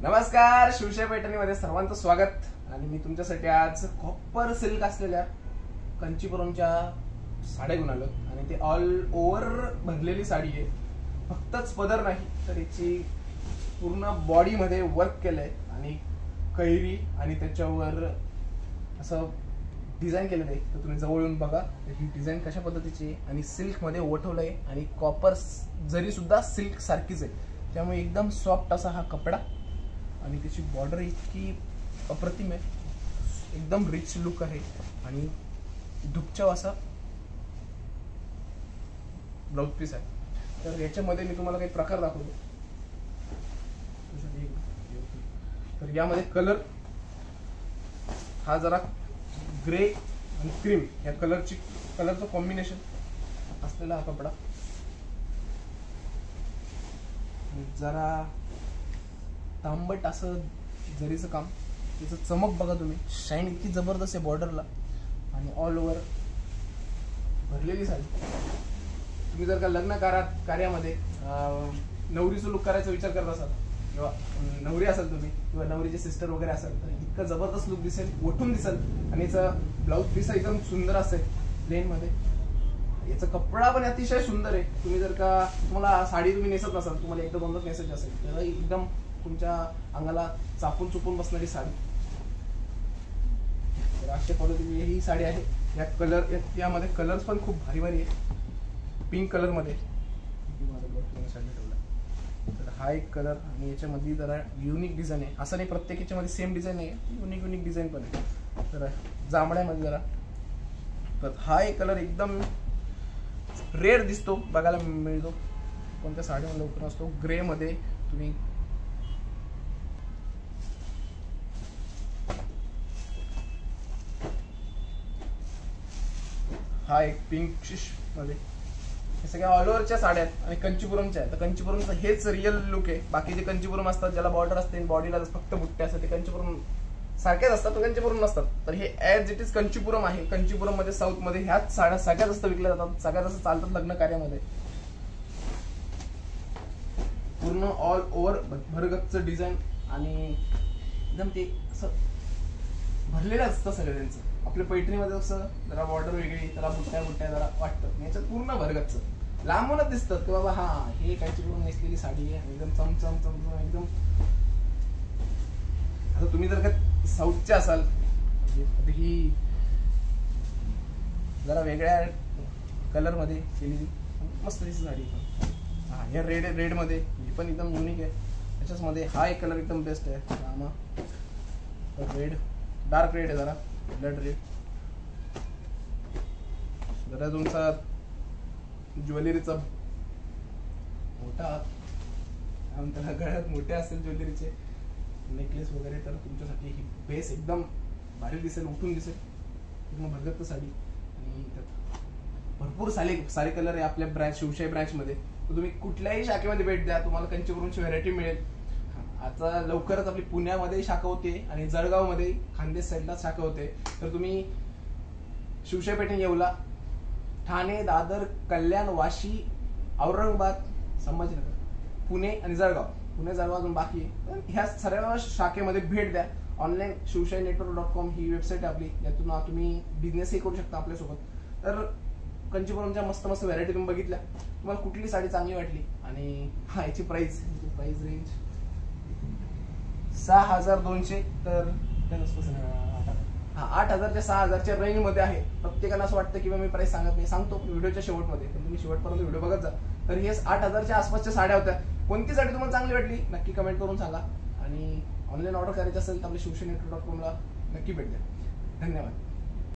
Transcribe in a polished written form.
नमस्कार, शिवशाही पैठणीमध्ये सर्वांचं स्वागत। आणि मी तुमच्यासाठी आज कॉपर सिल्क असलेल्या कंचीपुरमच्या साड्या घेऊन आलो आणि ते ऑल ओव्हर भरलेली साडी आहे। फक्तच पदर नाही तर याची पूर्ण बॉडी मध्ये वर्क केलंय आणि कैरी आणि त्याच्यावर असं डिझाइन केलेलं आहे। तर तुम्ही जवळ येऊन बघा ही डिझाइन कशा पद्धतीची आहे आणि सिल्क मध्ये ओठवलंय आणि कॉपर जरी सुद्धा सिल्क सारखीच आहे, त्यामुळे एकदम सॉफ्ट असा हा कपडा आणि त्याची बॉर्डर इतकी अप्रतिम आहे, एकदम रिच लुक आहे आणि दुपचाव असा ब्लाउज पीस आहे। तर याच्यामध्ये मी तुम्हाला काही प्रकार दाखवतो। तर यामध्ये हा जरा ग्रे आणि क्रीम या कलरचं कॉम्बिनेशन असलेला हा कपडा, जरा तांबट असं जरीचं काम, त्याचं चमक बघा तुम्ही, शाईन इतकी जबरदस्त आहे बॉर्डरला आणि ऑल ओव्हर भरलेली साडी। तुम्ही जर का लग्न कार्यामध्ये नवरीचं लुक करायचा विचार करत असाल किंवा नवरी असाल तुम्ही किंवा नवरीचे सिस्टर वगैरे असाल तर इतकं जबरदस्त लुक दिसेल, उठून दिसेल। आणि याचं ब्लाउज पीस एकदम सुंदर असेल प्लेन मध्ये, याचा कपडा पण अतिशय सुंदर आहे। तुम्ही जर का तुम्हाला साडी तुम्ही नेसत नसाल, तुम्हाला एकदा दोनदा नेसायची असेल तर एकदम तुमच्या अंगाला चापून चुपून बसणारी साडी। तर अशा पद्धतीने ही साडी आहे। यामध्ये कलर्स पण खूप भारी भारी आहे। पिंक कलर मध्ये तर हा एक कलर आणि याच्यामध्ये जरा युनिक डिझाईन आहे। असं नाही प्रत्येक याच्यामध्ये सेम डिझाईन नाही, युनिक डिझाईन पण आहे। तर जांभळ्यामध्ये जरा, तर हा एक कलर एकदम रेअर दिसतो, बघायला मिळतो, कोणत्या साडीमध्ये लवकर असतो। ग्रे मध्ये तुम्ही हा एक पिंक मध्ये, हे सगळ्या ऑल ओव्हरच्या साड्या आहेत आणि कंचीपुरमच्या आहेत। तर कंचीपुरमचं हेच रिअल लुक आहे। बाकीचे कंचीपुरम असतात ज्याला बॉर्डर असते, बॉडीला फक्त बुट्टे असतात, ते कंचीपुरम सारखेच असतात, पण कंचीपुरम नसतात। तर हे ऍज इट इज कंचीपुरम आहे। कंचीपुरम मध्ये साऊथ मध्ये ह्याच साड्या सगळ्यात जास्त विकल्या जातात, सगळ्यात जास्त चालतात लग्न कार्यामध्ये। पूर्ण ऑल ओव्हर भरगच्च डिझाईन आणि एकदम ते असं भरलेलं असतं सगळं त्यांचं। आपल्या पैठणीमध्ये कसं जरा बॉर्डर वेगळी, त्याला बुट्ट्या जरा वाटतं, याच्यात पूर्ण भरगच्च लांबूनच दिसतात की बाबा हा हे कंचीपुरम नेसलेली साडी आहे, एकदम चमचम एकदम। आता तुम्ही जर का साऊथचे असाल, ही जरा वेगळ्या कलर मध्ये केलेली मस्त दिसते साडी। हा या रेड मध्ये ही पण एकदम युनिक आहे। त्याच्याच मध्ये हा एक कलर एकदम बेस्ट आहे, रेड, डार्क रेड आहे, जरा ब्लड रेड। जरा तुमचा ज्वेलरीचा मोठा त्याला गळ्यात मोठे असेल ज्वेलरीचे नेकलेस वगैरे, तर तुमच्यासाठी ही बेस एकदम भारी दिसेल, उठून दिसेल, पूर्ण भरगच्च साडी। आणि भरपूर सारे कलर आहे आपल्या ब्रँच शिवशाही ब्रँच मध्ये। तर तुम्ही कुठल्याही शाखेमध्ये भेट द्या, तुम्हाला कंचीपुरमची व्हरायटी मिळेल। आता लवकरच आपली पुण्यामध्ये शाखा होते आणि जळगाव मध्ये खानदेश साईडला शाखा होते। तर तुम्ही शिवशाही पैठण, येवला, ठाणे, दादर, कल्याण, वाशी, औरंगाबाद, संभाजीनगर, पुणे आणि जळगाव, अजून बाकी आहे। ह्या सर्व शाखेमध्ये भेट द्या। ऑनलाईन शिवशाहीनेटवर्क.com ही वेबसाईट आहे आपली, यातून तुम्ही बिझनेसही करू शकता आपल्यासोबत। तर कंचीपुरमच्या मस्त व्हरायटी तुम्ही बघितल्या, तुम्हाला कुठली साडी चांगली वाटली आणि हा याची प्राइस रेंज 6200, तर 8000 ते 6000च्या रेंज मध्ये आहे। प्रत्येकाला असं वाटतं की मी प्राइस सांगत नाही, सांगतो व्हिडिओच्या शेवटमध्ये, पण तुम्ही शेवटपर्यंत व्हिडिओ बघत जा। तर हे 8000च्या आसपासच्या साड्या होत्या। कोणती साडी तुम्हाला चांगली वाटली नक्की कमेंट करून सांगा आणि ऑनलाईन ऑर्डर करायची असेल तर आपल्या शिवशाहीनेटवर्क.com ला नक्की भेट द्या। धन्यवाद।